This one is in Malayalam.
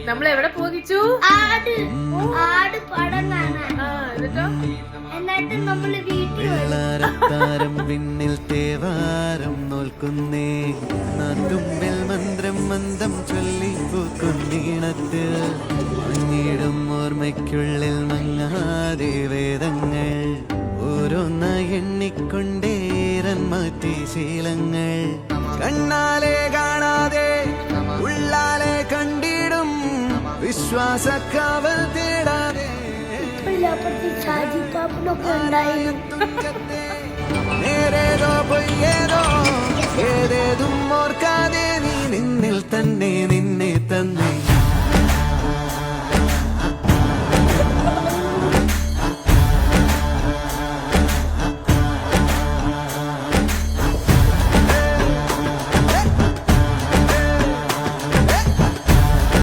നമ്മൾ എവിടെ പോകിച്ചു? ആട് പടം കാണാൻ. എന്നിട്ട് നമ്മള് വീട്ടിൽ പിന്നിൽ തേവാരം നോൽക്കുന്നേ തുമ്പിൽ മന്ത്രം മന്ദം ചൊല്ലിപ്പൂക്കുന്നീണത്ത് മങ്ങിടും ഓർമ്മയ്ക്കുള്ളിൽ മങ്ങാതെ വേദങ്ങൾ ഓരോന്ന എണ്ണിക്കൊണ്ടേരൻ മാറ്റി ശീലങ്ങൾ കണ്ണാലെ കാണാതെ ഉള്ളാലെ കണ്ടിടും വിശ്വാസക്കാവൽ തേടാതെ നേരേതോ പൊയ്യേതോ ഏതേതും ഓർക്കാതെ